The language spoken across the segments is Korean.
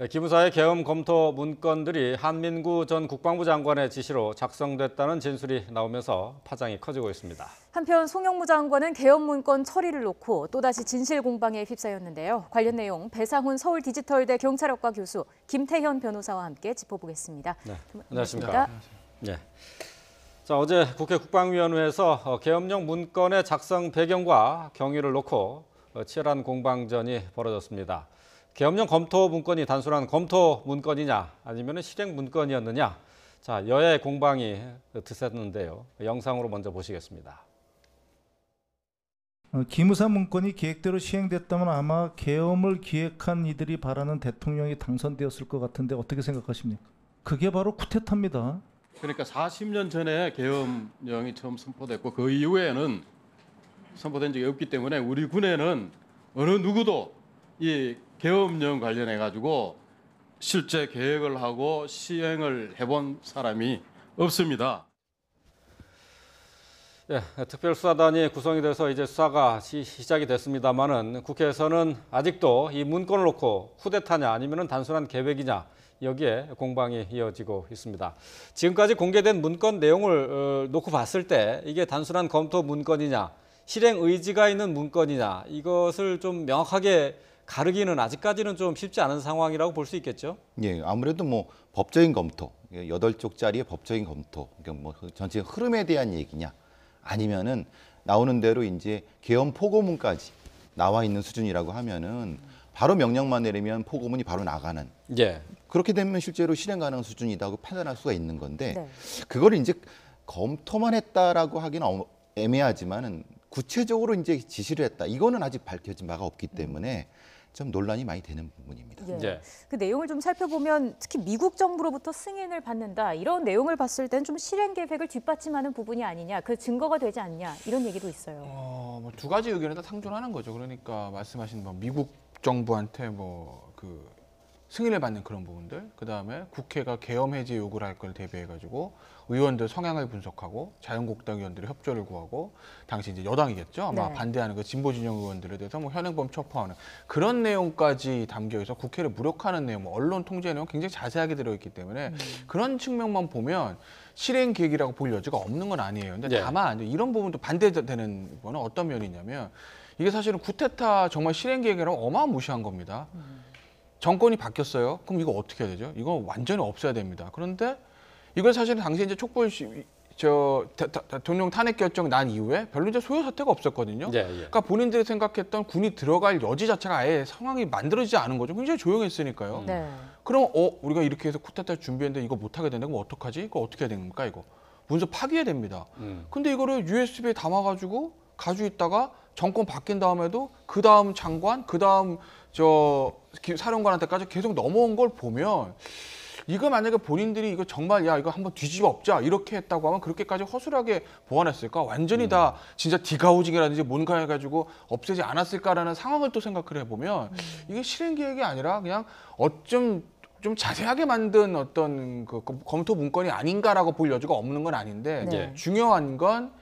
기무사의 계엄 검토 문건들이 한민구 전 국방부 장관의 지시로 작성됐다는 진술이 나오면서 파장이 커지고 있습니다. 한편 송영무 장관은 계엄 문건 처리를 놓고 또다시 진실 공방에 휩싸였는데요. 관련 내용 배상훈 서울디지털대 경찰학과 교수 김태현 변호사와 함께 짚어보겠습니다. 네, 안녕하십니까? 네. 자, 어제 국회 국방위원회에서 계엄령 문건의 작성 배경과 경위를 놓고 치열한 공방전이 벌어졌습니다. 계엄령 검토 문건이 단순한 검토 문건이냐 아니면 실행 문건이었느냐. 자, 여야의 공방이 드셌는데요. 영상으로 먼저 보시겠습니다. 기무사 문건이 계획대로 시행됐다면 아마 계엄을 기획한 이들이 바라는 대통령이 당선되었을 것 같은데 어떻게 생각하십니까? 그게 바로 쿠데타입니다. 그러니까 40년 전에 계엄령이 처음 선포됐고 그 이후에는 선포된 적이 없기 때문에 우리 군에는 어느 누구도 이 계엄령 관련해 가지고 실제 계획을 하고 시행을 해본 사람이 없습니다. 예, 특별수사단이 구성이 돼서 이제 수사가 시작이 됐습니다만은 국회에서는 아직도 이 문건을 놓고 쿠데타냐 아니면 단순한 계획이냐 여기에 공방이 이어지고 있습니다. 지금까지 공개된 문건 내용을 놓고 봤을 때 이게 단순한 검토 문건이냐 실행 의지가 있는 문건이냐 이것을 좀 명확하게 가르기는 아직까지는 좀 쉽지 않은 상황이라고 볼 수 있겠죠. 예, 아무래도 뭐 법적인 검토, 8쪽짜리의 법적인 검토, 그러니까 뭐 전체 흐름에 대한 얘기냐, 아니면은 나오는 대로 이제 계엄 포고문까지 나와 있는 수준이라고 하면은 바로 명령만 내리면 포고문이 바로 나가는. 예. 그렇게 되면 실제로 실행 가능 수준이라고 판단할 수가 있는 건데 네. 그걸 이제 검토만 했다라고 하기는 애매하지만은 구체적으로 이제 지시를 했다. 이거는 아직 밝혀진 바가 없기 때문에 좀 논란이 많이 되는 부분입니다. 예. 예. 그 내용을 좀 살펴보면 특히 미국 정부로부터 승인을 받는다 이런 내용을 봤을 땐 좀 실행 계획을 뒷받침하는 부분이 아니냐, 그 증거가 되지 않냐 이런 얘기도 있어요. 뭐 두 가지 의견을 다 상존하는 거죠. 그러니까 말씀하신 뭐 미국 정부한테 그 승인을 받는 그런 부분들, 그 다음에 국회가 계엄 해제 요구를 할 걸 대비해가지고 의원들 성향을 분석하고 자유한국당 의원들의 협조를 구하고 당시 이제 여당이겠죠. 아마 네. 반대하는 그 진보 진영 의원들에 대해서 뭐 현행범 첩보하는 그런 내용까지 담겨 있어 국회를 무력화하는 내용, 뭐 언론 통제 내용 굉장히 자세하게 들어있기 때문에 그런 측면만 보면 실행 계획이라고 볼 여지가 없는 건 아니에요. 근데 네. 다만 이런 부분도 반대되는 거는 어떤 면이냐면 이게 사실은 쿠데타 정말 실행 계획이라고 어마무시한 겁니다. 정권이 바뀌었어요. 그럼 이거 어떻게 해야 되죠? 이거 완전히 없애야 됩니다. 그런데 이걸 사실은 당시 이제 촉불 대통령 탄핵 결정 난 이후에 별로 이제 소요 사태가 없었거든요. 예, 예. 그러니까 본인들이 생각했던 군이 들어갈 여지 자체가 아예 상황이 만들어지지 않은 거죠. 굉장히 조용했으니까요. 네. 그럼 우리가 이렇게 해서 쿠데타 준비했는데 이거 못 하게 된다. 그럼 어떡하지? 이거 어떻게 해야 됩니까? 이거 문서 파기해야 됩니다. 근데 이거를 USB에 담아가지고 가지고 있다가 정권 바뀐 다음에도 그 다음 장관, 그 다음 사령관한테까지 계속 넘어온 걸 보면 이거 만약에 본인들이 이거 정말 야 이거 한번 뒤집어 엎자 이렇게 했다고 하면 그렇게까지 허술하게 보완했을까? 완전히 다 진짜 디가우징이라든지 뭔가 해가지고 없애지 않았을까라는 상황을 또 생각을 해보면 이게 실행 계획이 아니라 그냥 좀 자세하게 만든 어떤 그 검토 문건이 아닌가라고 볼 여지가 없는 건 아닌데 네. 중요한 건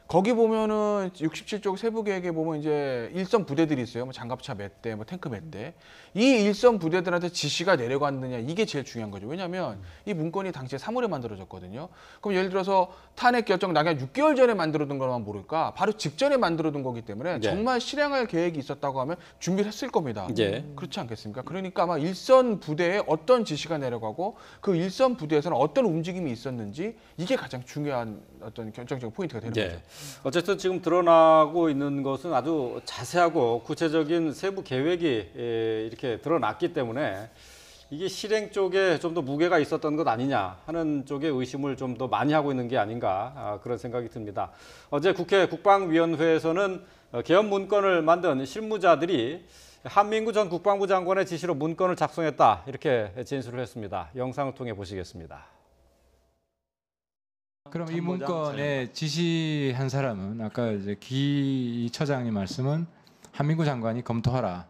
거기 보면은 67쪽 세부 계획에 보면 이제 일선 부대들이 있어요. 뭐 장갑차 몇 대, 뭐 탱크 몇 대. 이 일선 부대들한테 지시가 내려갔느냐 이게 제일 중요한 거죠. 왜냐하면 이 문건이 당시에 3월에 만들어졌거든요. 그럼 예를 들어서 탄핵 결정 나기 한 6개월 전에 만들어둔 거만 모를까? 바로 직전에 만들어둔 거기 때문에 네. 정말 실행할 계획이 있었다고 하면 준비를 했을 겁니다. 예. 그렇지 않겠습니까? 그러니까 아마 일선 부대에 어떤 지시가 내려가고 그 일선 부대에서는 어떤 움직임이 있었는지 이게 가장 중요한 어떤 결정적인 포인트가 되는 거죠. 어쨌든 지금 드러나고 있는 것은 아주 자세하고 구체적인 세부 계획이 이렇게 드러났기 때문에 이게 실행 쪽에 좀 더 무게가 있었던 것 아니냐 하는 쪽에 의심을 좀 더 많이 하고 있는 게 아닌가 그런 생각이 듭니다. 어제 국회 국방위원회에서는 계엄 문건을 만든 실무자들이 한민구 전 국방부 장관의 지시로 문건을 작성했다 이렇게 진술을 했습니다. 영상을 통해 보시겠습니다. 그럼 이 문건에 지시한 사람은 아까 이제 기 처장님 말씀은 한민구 장관이 검토하라.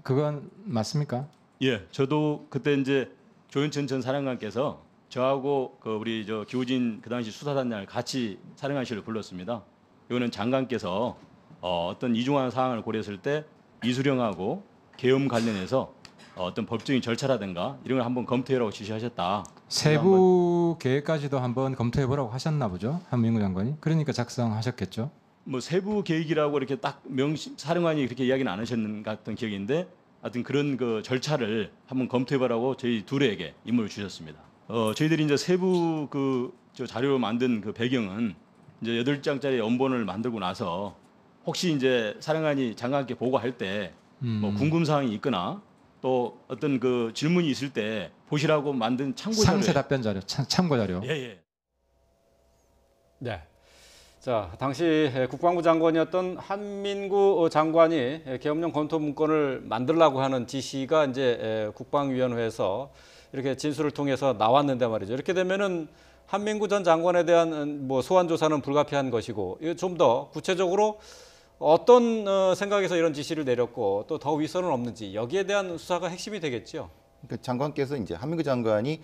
그건 맞습니까? 예, 저도 그때 이제 조윤천 전 사령관께서 저하고 우리 기우진 그 당시 수사단장을 같이 사령관실을 불렀습니다. 이거는 장관께서 어떤 이중한 사항을 고려했을 때 이수령하고 계엄 관련해서 어떤 법적인 절차라든가 이런 걸 한번 검토해라고 지시하셨다. 세부 계획까지도 한번 검토해 보라고 하셨나 보죠. 한민구 장관이. 그러니까 작성하셨겠죠. 뭐 세부 계획이라고 이렇게 딱 사령관이 그렇게 이야기는 안 하셨는 같은 기억인데 하여튼 그런 그 절차를 한번 검토해보라고 저희 둘에게 임무를 주셨습니다. 저희들이 이제 세부 저 자료 만든 그 배경은 이제 8장짜리 원본을 만들고 나서 혹시 이제 사령관이 장관께 보고할 때 뭐 궁금 사항이 있거나 또 어떤 그 질문이 있을 때 보시라고 만든 참고 자료. 상세 답변 자료, 참고 자료. 예. 네. 자, 당시 국방부 장관이었던 한민구 장관이 계엄령 검토 문건을 만들라고 하는 지시가 이제 국방위원회에서 이렇게 진술을 통해서 나왔는데 말이죠. 이렇게 되면은 한민구 전 장관에 대한 뭐 소환 조사는 불가피한 것이고, 좀 더 구체적으로 어떤 생각에서 이런 지시를 내렸고 또 더 위선은 없는지 여기에 대한 수사가 핵심이 되겠죠. 그러니까 장관께서 이제 한민구 장관이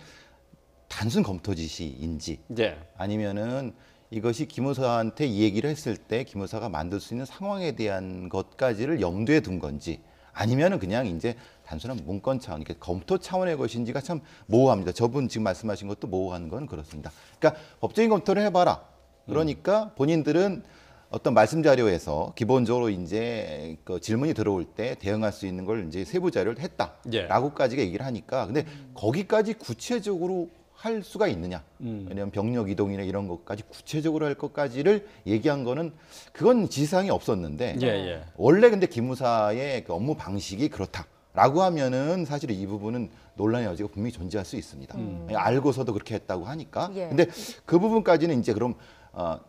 단순 검토 지시인지 네. 아니면은 이것이 기무사한테 이 얘기를 했을 때 기무사가 만들 수 있는 상황에 대한 것까지를 염두에 둔 건지 아니면은 그냥 이제 단순한 문건 차원, 그러니까 검토 차원의 것인지가 참 모호합니다. 저분 지금 말씀하신 것도 모호한 건 그렇습니다. 그러니까 법적인 검토를 해봐라. 그러니까 본인들은 어떤 말씀 자료에서 기본적으로 이제 그 질문이 들어올 때 대응할 수 있는 걸 이제 세부 자료를 했다라고까지가 얘기를 하니까 근데 거기까지 구체적으로 할 수가 있느냐? 왜냐하면 병력 이동이나 이런 것까지 구체적으로 할 것까지를 얘기한 거는 그건 지시사항이 없었는데 원래 근데 기무사의 그 업무 방식이 그렇다라고 하면은 사실 이 부분은 논란의 여지가 분명히 존재할 수 있습니다. 알고서도 그렇게 했다고 하니까. 근데 그 부분까지는 이제 그럼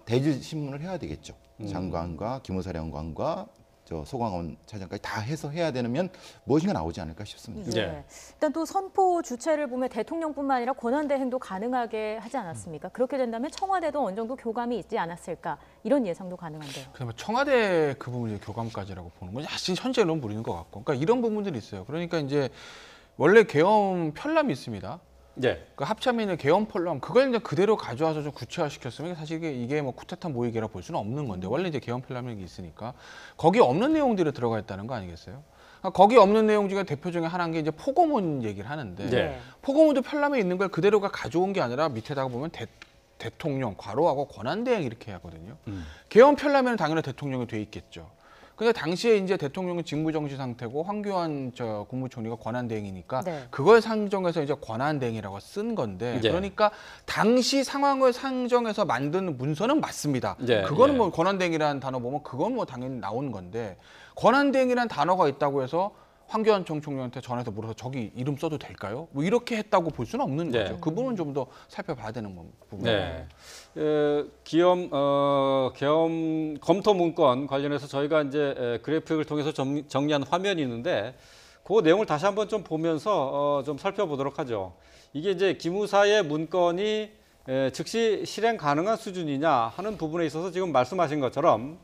대질 신문을 해야 되겠죠. 장관과 기무사령관과 소강원 차장까지 다 해서 해야 되면 무엇인가 나오지 않을까 싶습니다. 네. 일단 또 선포 주체를 보면 대통령뿐만 아니라 권한대행도 가능하게 하지 않았습니까? 그렇게 된다면 청와대도 어느 정도 교감이 있지 않았을까 이런 예상도 가능한데요. 그다음에 청와대 그 부분이 교감까지라고 보는 건 사실 현재는 모르는 것 같고, 그러니까 이런 부분들이 있어요. 그러니까 이제 원래 계엄 편람이 있습니다. 네. 그 합참인의 계엄 편람 그걸 이제 그대로 가져와서 좀 구체화시켰으면 사실 이게 뭐 쿠데타 모의계라 볼 수는 없는 건데 원래 이제 계엄 편람이 있으니까 거기 없는 내용들이 들어가 있다는 거 아니겠어요? 그러니까 거기 없는 내용 중에 대표 중에 하나인 게 이제 포고문 얘기를 하는데 포고문도 편람에 있는 걸 그대로가 가져온 게 아니라 밑에다가 보면 대통령 괄호하고 권한대행 이렇게 하거든요. 계엄 편람에는 당연히 대통령이 돼 있겠죠. 근데 당시에 이제 대통령은 직무정지 상태고 황교안 국무총리가 권한대행이니까 그걸 상정해서 이제 권한대행이라고 쓴 건데 그러니까 당시 상황을 상정해서 만든 문서는 맞습니다. 그거는 뭐 권한대행이라는 단어 보면 그건 뭐 당연히 나온 건데 권한대행이라는 단어가 있다고 해서 황교안 전 총리한테 전해서 물어서 저기 이름 써도 될까요? 뭐 이렇게 했다고 볼 수는 없는 거죠. 그 부분은 좀 더 살펴봐야 되는 부분이에요. 계엄 검토 문건 관련해서 저희가 이제 그래픽을 통해서 정리한 화면이 있는데 그 내용을 다시 한번 좀 보면서 좀 살펴보도록 하죠. 이게 이제 기무사의 문건이 즉시 실행 가능한 수준이냐 하는 부분에 있어서 지금 말씀하신 것처럼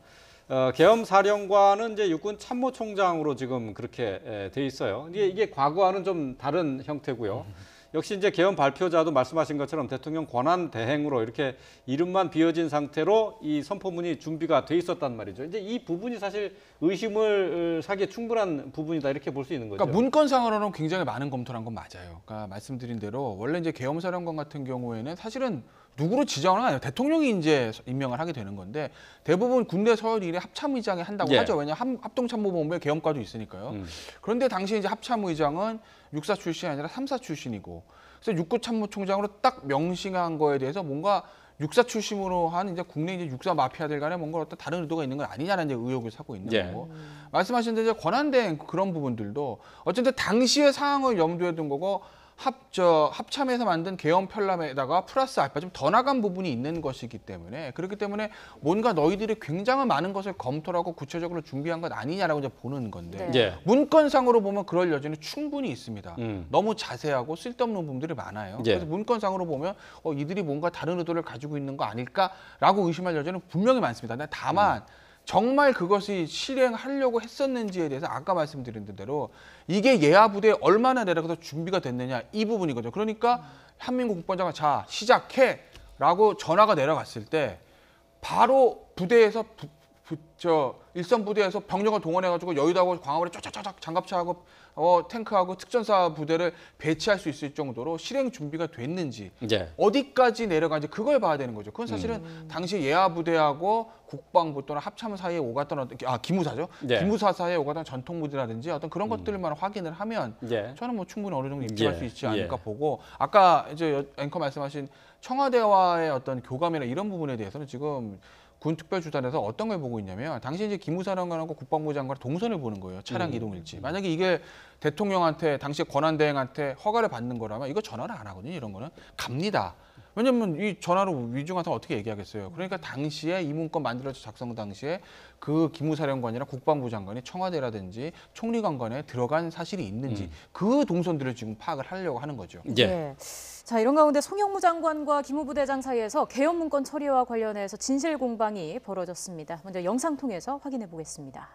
계엄 사령관은 이제 육군 참모총장으로 지금 그렇게 돼 있어요. 이게 과거와는 좀 다른 형태고요. 역시 이제 계엄 발표자도 말씀하신 것처럼 대통령 권한 대행으로 이렇게 이름만 비어진 상태로 이 선포문이 준비가 돼 있었단 말이죠. 이제 이 부분이 사실 의심을 사기에 충분한 부분이다 이렇게 볼 수 있는 거죠. 그러니까 문건상으로는 굉장히 많은 검토를 한 건 맞아요. 그러니까 말씀드린 대로 원래 이제 계엄 사령관 같은 경우에는 사실은 누구로 지정하는 건 아니에요. 대통령이 이제 임명을 하게 되는 건데 대부분 군대 서열 1위 합참의장이 한다고 하죠. 왜냐하면 합동참모본부에 계엄과도 있으니까요. 그런데 당시 이제 합참의장은 육사 출신이 아니라 삼사 출신이고 그래서 육구참모총장으로 딱 명칭한 거에 대해서 뭔가 육사 출신으로 한 이제 국내 이제 육사 마피아들 간에 뭔가 어떤 다른 의도가 있는 건 아니냐는 이제 의혹을 사고 있는 거고 말씀하신 대로 이제 권한대행 그런 부분들도 어쨌든 당시의 상황을 염두에 둔 거고 합참에서 만든 계엄 편람에다가 플러스 알파 좀 더 나간 부분이 있는 것이기 때문에 그렇기 때문에 뭔가 너희들이 굉장히 많은 것을 검토를 하고 구체적으로 준비한 것 아니냐라고 이제 보는 건데 문건상으로 보면 그럴 여지는 충분히 있습니다. 너무 자세하고 쓸데없는 부분들이 많아요. 그래서 문건상으로 보면 이들이 뭔가 다른 의도를 가지고 있는 거 아닐까라고 의심할 여지는 분명히 많습니다. 근데 다만 정말 그것이 실행하려고 했었는지에 대해서 아까 말씀드린 대로 이게 예하 부대에 얼마나 내려가서 준비가 됐느냐 이 부분이거든요. 그러니까 한민구 국방장관 자 시작해 라고 전화가 내려갔을 때 바로 부대에서 일선 부대에서 병력을 동원해가지고 여의도하고 광화문에 쫙쫙쫙 장갑차하고 탱크하고 특전사 부대를 배치할 수 있을 정도로 실행 준비가 됐는지 예. 어디까지 내려가는지 그걸 봐야 되는 거죠. 그건 사실은 당시 예하 부대하고 국방부 또는 합참 사이에 오갔던 기무사죠. 예. 기무사 사이에 오갔던 전통 무대라든지 어떤 그런 것들만 확인을 하면 예. 저는 뭐 충분히 어느 정도 입증할 예. 수 있지 않을까 예. 보고 아까 이제 앵커 말씀하신 청와대와의 어떤 교감이나 이런 부분에 대해서는 지금 군 특별주단에서 어떤 걸 보고 있냐면 당시 이제 기무사령관하고 국방부 장관의 동선을 보는 거예요. 차량 이동일지. 만약에 이게 대통령한테 당시 권한대행한테 허가를 받는 거라면 이거 전화를 안 하거든요. 이런 거는 갑니다. 왜냐면 이 전화로 위중한테 어떻게 얘기하겠어요. 그러니까 당시에 이 문건 만들어져 작성 당시에 그 기무사령관이나 국방부 장관이 청와대라든지 총리관관에 들어간 사실이 있는지 그 동선들을 지금 파악을 하려고 하는 거죠. 예. 네. 자, 이런 가운데 송영무 장관과 기무부대장 사이에서 계엄 문건 처리와 관련해서 진실 공방이 벌어졌습니다. 먼저 영상 통해서 확인해 보겠습니다.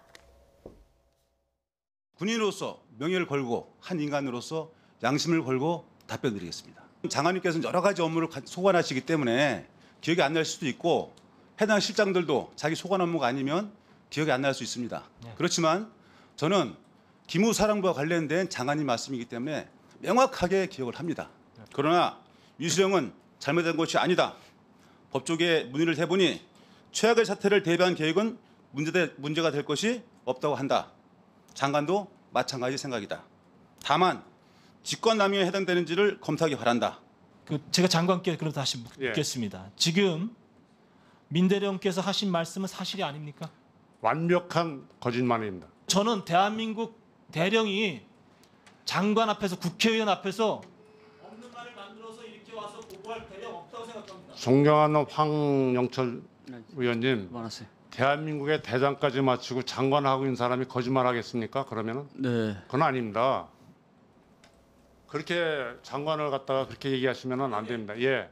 군인으로서 명예를 걸고 한 인간으로서 양심을 걸고 답변드리겠습니다. 장관님께서는 여러 가지 업무를 소관하시기 때문에 기억이 안 날 수도 있고 해당 실장들도 자기 소관 업무가 아니면 기억이 안 날 수 있습니다. 그렇지만 저는 기무사령부와 관련된 장관님 말씀이기 때문에 명확하게 기억을 합니다. 그러나 유수령은 잘못된 것이 아니다. 법조계 문의를 해보니 최악의 사태를 대비한 계획은 문제가 될 것이 없다고 한다. 장관도 마찬가지 생각이다. 다만 직권남용에 해당되는지를 검토하기 바란다. 제가 장관께 그럼 다시 묻겠습니다. 지금 민 대령께서 하신 말씀은 사실이 아닙니까? 완벽한 거짓말입니다. 저는 대한민국 대령이 장관 앞에서 국회의원 앞에서 없는 말을 만들어서 이렇게 와서 보고할 대령 없다고 생각합니다. 존경하는 황영철 의원님, 대한민국의 대장까지 마치고 장관하고 있는 사람이 거짓말하겠습니까? 그러면은 그건 아닙니다. 그렇게 장관을 갖다가 그렇게 얘기하시면은 안 됩니다. 예.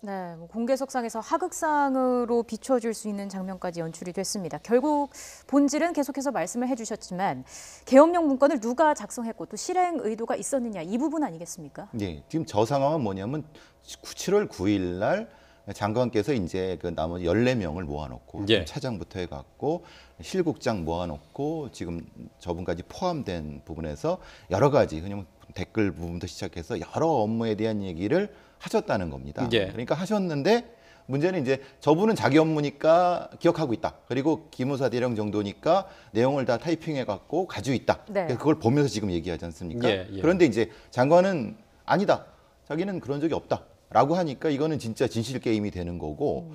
네, 공개석상에서 하극상으로 비춰줄 수 있는 장면까지 연출이 됐습니다. 결국 본질은 계속해서 말씀을 해주셨지만 계엄령 문건을 누가 작성했고 또 실행 의도가 있었느냐 이 부분 아니겠습니까? 네, 지금 저 상황은 뭐냐면 7월 9일 날 장관께서 이제 그 나머지 14명을 모아놓고 예. 차장부터 해갖고 실국장 모아놓고 지금 저분까지 포함된 부분에서 여러 가지 그냥 댓글 부분부터 시작해서 여러 업무에 대한 얘기를 하셨다는 겁니다. 예. 그러니까 하셨는데 문제는 이제 저분은 자기 업무니까 기억하고 있다. 그리고 기무사 대령 정도니까 내용을 다 타이핑해갖고 가지고 있다. 네. 그래서 그걸 보면서 지금 얘기하지 않습니까? 예, 예. 그런데 이제 장관은 아니다. 자기는 그런 적이 없다. 라고 하니까 이거는 진짜 진실 게임이 되는 거고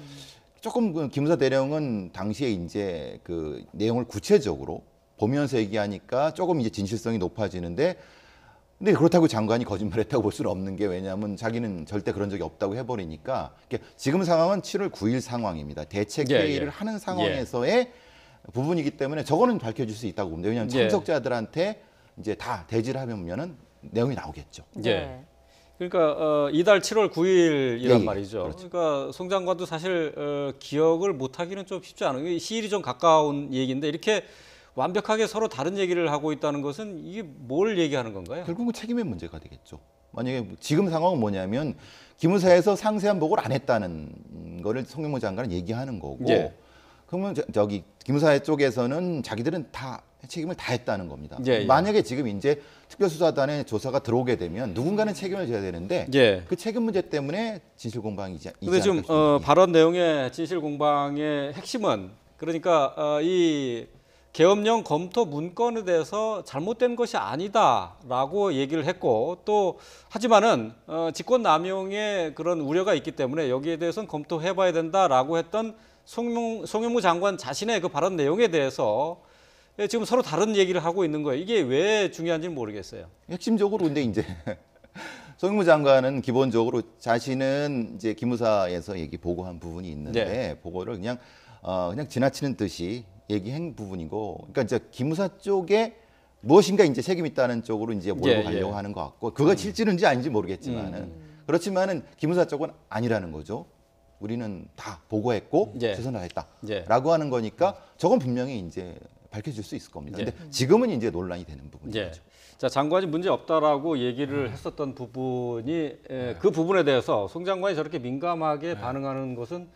조금 그 기무사 대령은 당시에 이제 그 내용을 구체적으로 보면서 얘기하니까 조금 이제 진실성이 높아지는데 근데 그렇다고 장관이 거짓말했다고 볼 수는 없는 게 왜냐하면 자기는 절대 그런 적이 없다고 해버리니까 지금 상황은 7월 9일 상황입니다. 대책 예, 회의를 예. 하는 상황에서의 부분이기 때문에 저거는 밝혀질 수 있다고 봅니다. 왜냐하면 예. 참석자들한테 이제 다 대지를 하면은 내용이 나오겠죠. 예. 그러니까 이달 7월 9일이란 예, 말이죠. 그렇죠. 그러니까 송 장관도 사실 기억을 못하기는 좀 쉽지 않아요. 시일이 좀 가까운 얘기인데 이렇게 완벽하게 서로 다른 얘기를 하고 있다는 것은 이게 뭘 얘기하는 건가요? 결국은 책임의 문제가 되겠죠. 만약에 지금 상황은 뭐냐면 기무사에서 상세한 보고를 안 했다는 거를 송영무 장관은 얘기하는 거고 예. 그러면 저기 기무사 쪽에서는 자기들은 다 책임을 다 했다는 겁니다. 예, 예. 만약에 지금 이제 특별수사단의 조사가 들어오게 되면 누군가는 책임을 져야 되는데 예. 그 책임 문제 때문에 진실 공방이지 근데 지금 발언 내용의 진실 공방의 핵심은 그러니까 이 계엄령 검토 문건에 대해서 잘못된 것이 아니다라고 얘기를 했고 또 하지만은 직권남용의 그런 우려가 있기 때문에 여기에 대해서는 검토해봐야 된다라고 했던 송영무 장관 자신의 그 발언 내용에 대해서 지금 서로 다른 얘기를 하고 있는 거예요. 이게 왜 중요한지는 모르겠어요. 핵심적으로 근데 이제 송영무 장관은 기본적으로 자신은 이제 기무사에서 얘기 보고한 부분이 있는데 네. 보고를 그냥 지나치는 듯이 얘기한 부분이고, 그러니까 이제 기무사 쪽에 무엇인가 이제 책임 있다는 쪽으로 이제 몰고 가려고 하는 것 같고, 그거 실질인지 아닌지 모르겠지만은 그렇지만은 기무사 쪽은 아니라는 거죠. 우리는 다 보고했고 최선을 다했다라고 하는 거니까 저건 분명히 이제 밝혀질 수 있을 겁니다. 근데 지금은 이제 논란이 되는 부분이죠. 자, 장관이 문제 없다라고 얘기를 했었던 부분이 그 부분에 대해서 송 장관이 저렇게 민감하게 반응하는 것은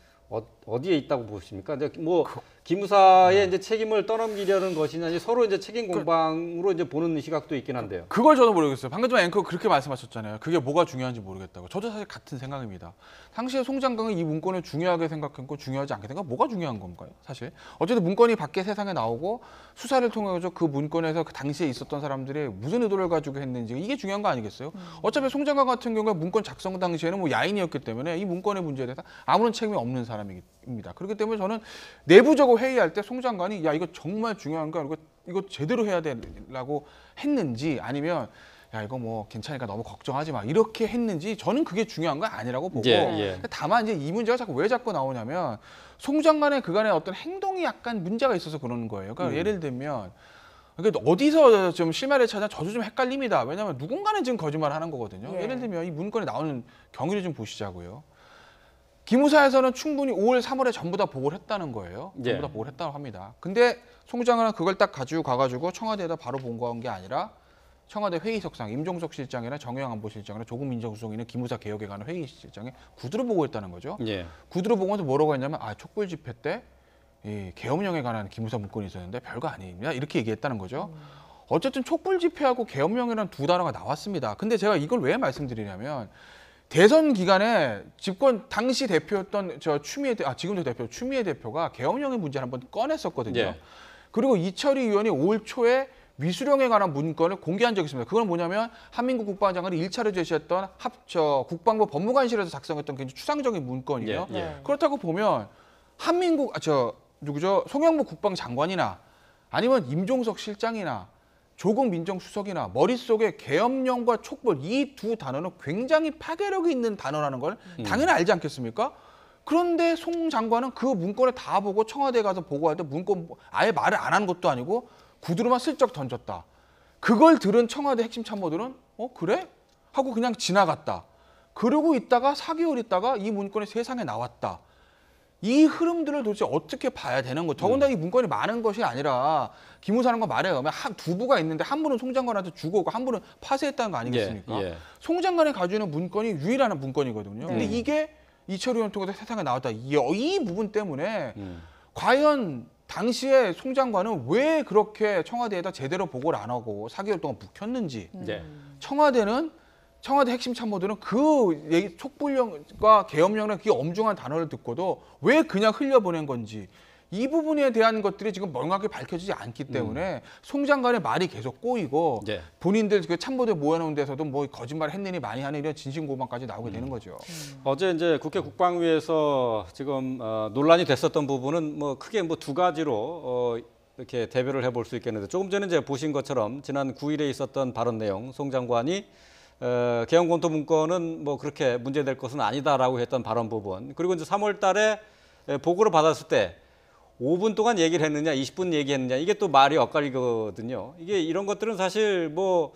어디에 있다고 보십니까? 근데 뭐 기무사의 이제 책임을 떠넘기려는 것이냐, 아니 서로 이제 책임 공방으로 이제 보는 시각도 있긴 한데요. 그걸 저도 모르겠어요. 방금 전에 앵커 그렇게 말씀하셨잖아요. 그게 뭐가 중요한지 모르겠다고. 저도 사실 같은 생각입니다. 당시에 송 장관이 이 문건을 중요하게 생각했고 중요하지 않게 생각, 뭐가 중요한 건가요? 사실 어쨌든 문건이 밖에 세상에 나오고 수사를 통해서 그 문건에서 그 당시에 있었던 사람들이 무슨 의도를 가지고 했는지 이게 중요한 거 아니겠어요? 어차피 송 장관 같은 경우에 문건 작성 당시에는 뭐 야인이었기 때문에 이 문건의 문제에 대해서 아무런 책임이 없는 사람입니다. 그렇기 때문에 저는 내부적으로 회의할 때 송 장관이 야 이거 정말 중요한가, 이거 제대로 해야 되라고 했는지, 아니면 야 이거 뭐 괜찮으니까 너무 걱정하지 마 이렇게 했는지, 저는 그게 중요한 건 아니라고 보고, 다만 이제 이 문제가 왜 자꾸 나오냐면 송 장관의 그간의 어떤 행동이 약간 문제가 있어서 그러는 거예요. 그러니까 예를 들면 그러니까 어디서 좀 실마리를 찾아 저도 좀 헷갈립니다. 왜냐하면 누군가는 지금 거짓말을 하는 거거든요. 예를 들면 이 문건에 나오는 경위를 좀 보시자고요. 기무사에서는 충분히 5월, 3월에 전부 다 보고를 했다는 거예요. 전부 다 보고를 했다고 합니다. 근데 송 장관은 그걸 딱 가지고 가가지고 청와대에다 바로 본거한 게 아니라 청와대 회의석상 임종석 실장이나 정의영 안보실장이나 조국 민정수석이나 기무사 개혁에 관한 회의실장에 구두로 보고했다는 거죠. 구두로 보고해서 뭐라고 했냐면 촉불 집회 때 이 계엄령에 관한 기무사 문건이 있었는데 별거 아닙니다. 이렇게 얘기했다는 거죠. 어쨌든 촛불 집회하고 계엄령이라는 두 단어가 나왔습니다. 근데 제가 이걸 왜 말씀드리냐면 대선 기간에 집권 당시 대표였던 지금도 대표 추미애 대표가 계엄령의 문제를 한번 꺼냈었거든요. 그리고 이철희 의원이 올 초에 위수령에 관한 문건을 공개한 적이 있습니다. 그건 뭐냐면 한민국 국방장관이 1차로 제시했던 국방부 법무관실에서 작성했던 굉장히 추상적인 문건이에요. 그렇다고 보면 한민국 송영무 국방장관이나 아니면 임종석 실장이나 조국 민정수석이나 머릿속에 계엄령과 촉불 이 두 단어는 굉장히 파괴력이 있는 단어라는 걸 당연히 알지 않겠습니까? 그런데 송 장관은 그 문건을 다 보고 청와대에 가서 보고할 때 문건 아예 말을 안 하는 것도 아니고 구두로만 슬쩍 던졌다. 그걸 들은 청와대 핵심 참모들은 그래? 하고 그냥 지나갔다. 그러고 있다가 4개월 있다가 이 문건이 세상에 나왔다. 이 흐름들을 도대체 어떻게 봐야 되는 거죠? 더군다나 이 문건이 많은 것이 아니라 기무사는 거 말에 의하면 두 부가 있는데 한 부는 송 장관한테 주고 오고 한 부는 파쇄했다는 거 아니겠습니까? 송 장관이 가지고 있는 문건이 유일한 문건이거든요. 근데 이게 이철희 의원 통해서 세상에 나왔다. 이 부분 때문에 과연 당시에 송 장관은 왜 그렇게 청와대에다 제대로 보고를 안 하고 4개월 동안 묵혔는지, 청와대 핵심 참모들은 그 촉불령과 계엄령의 그 엄중한 단어를 듣고도 왜 그냥 흘려보낸 건지, 이 부분에 대한 것들이 지금 명확히 밝혀지지 않기 때문에 송 장관의 말이 계속 꼬이고 본인들 그 참모들 모여놓은 데서도 뭐 거짓말 했느니 많이 하는 이런 진실고방까지 나오게 되는 거죠. 어제 이제 국회 국방위에서 지금 논란이 됐었던 부분은 뭐 크게 뭐 두 가지로 이렇게 대별을 해볼 수 있겠는데, 조금 전에 이제 보신 것처럼 지난 9일에 있었던 발언 내용, 송 장관이 계엄 검토 문건은 뭐 그렇게 문제될 것은 아니다라고 했던 발언 부분, 그리고 이제 3월 달에 보고를 받았을 때 5분 동안 얘기를 했느냐, 20분 얘기했느냐, 이게 또 말이 엇갈리거든요. 이게 이런 것들은 사실 뭐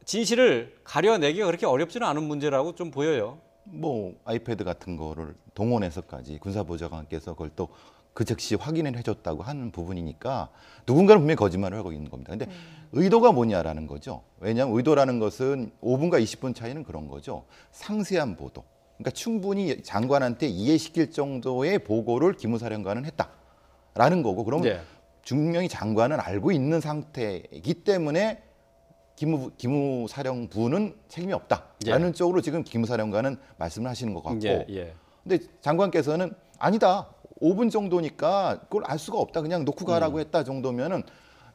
진실을 가려내기가 그렇게 어렵지는 않은 문제라고 좀 보여요. 뭐 아이패드 같은 거를 동원해서까지 군사보좌관께서 그걸 또 그 즉시 확인을 해줬다고 하는 부분이니까 누군가는 분명히 거짓말을 하고 있는 겁니다. 근데 의도가 뭐냐라는 거죠. 왜냐하면 의도라는 것은 5분과 20분 차이는 그런 거죠. 상세한 보도. 그러니까 충분히 장관한테 이해시킬 정도의 보고를 기무사령관은 했다라는 거고, 그러면 분명히 장관은 알고 있는 상태이기 때문에 기무사령부는 책임이 없다라는 쪽으로 지금 기무사령관은 말씀을 하시는 것 같고, 근데 장관께서는 아니다. 5분 정도니까 그걸 알 수가 없다. 그냥 놓고 가라고 했다 정도면은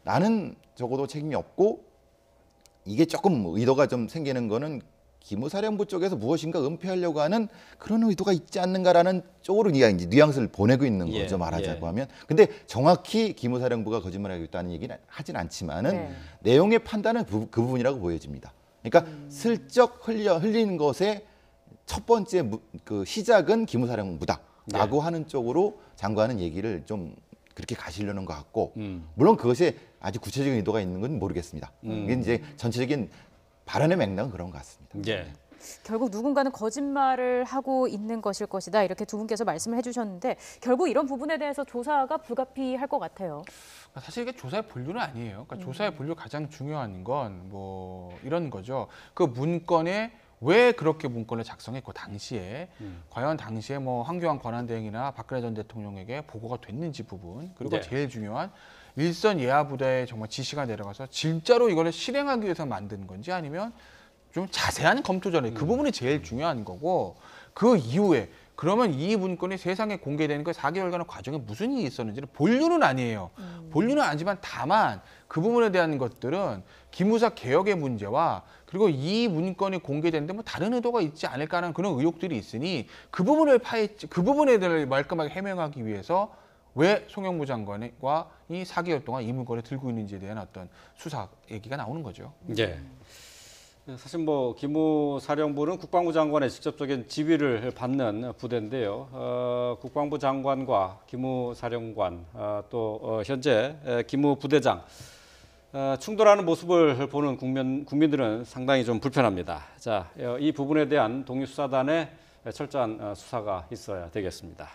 나는 적어도 책임이 없고, 이게 조금 의도가 좀 생기는 거는 기무사령부 쪽에서 무엇인가 은폐하려고 하는 그런 의도가 있지 않는가라는 쪽으로 이제 뉘앙스를 보내고 있는 거죠. 말하자고 하면. 근데 정확히 기무사령부가 거짓말하고 있다는 얘기는 하진 않지만은 내용의 판단은 그 부분이라고 보여집니다. 그러니까 슬쩍 흘리는 것의 첫 번째 그 시작은 기무사령부다. 라고 하는 쪽으로 장관은 얘기를 좀 그렇게 가시려는 것 같고, 물론 그것이 아주 구체적인 의도가 있는 건 모르겠습니다. 이게 이제 전체적인 발언의 맥락은 그런 것 같습니다. 결국 누군가는 거짓말을 하고 있는 것일 것이다, 이렇게 두 분께서 말씀을 해주셨는데, 결국 이런 부분에 대해서 조사가 불가피할 것 같아요. 사실 이게 조사의 본류는 아니에요. 그러니까 조사의 본류 가장 중요한 건 뭐 이런 거죠. 그 문건에 왜 그렇게 문건을 작성했고 당시에 과연 당시에 뭐 황교안 권한대행이나 박근혜 전 대통령에게 보고가 됐는지 부분 그리고 네. 제일 중요한 일선 예하 부대에 정말 지시가 내려가서 진짜로 이거를 실행하기 위해서 만든 건지 아니면 좀 자세한 검토 전에 그 부분이 제일 중요한 거고 그 이후에 그러면 이 문건이 세상에 공개되는 그 4개월간의 과정에 무슨 일이 있었는지는 본류는 아니에요. 본류는 아니지만 다만 그 부분에 대한 것들은 기무사 개혁의 문제와 그리고 이 문건이 공개되는데 뭐 다른 의도가 있지 않을까 하는 그런 의혹들이 있으니 그 부분을 그 부분에 대해 말끔하게 해명하기 위해서 왜 송영무 장관과 이 4개월 동안 이 문건을 들고 있는지에 대한 어떤 수사 얘기가 나오는 거죠. 예. 사실 뭐 기무사령부는 국방부 장관의 직접적인 지휘를 받는 부대인데요. 국방부 장관과 기무사령관 또 현재 기무부대장 충돌하는 모습을 보는 국민들은 상당히 좀 불편합니다. 자, 이 부분에 대한 독립수사단의 철저한 수사가 있어야 되겠습니다.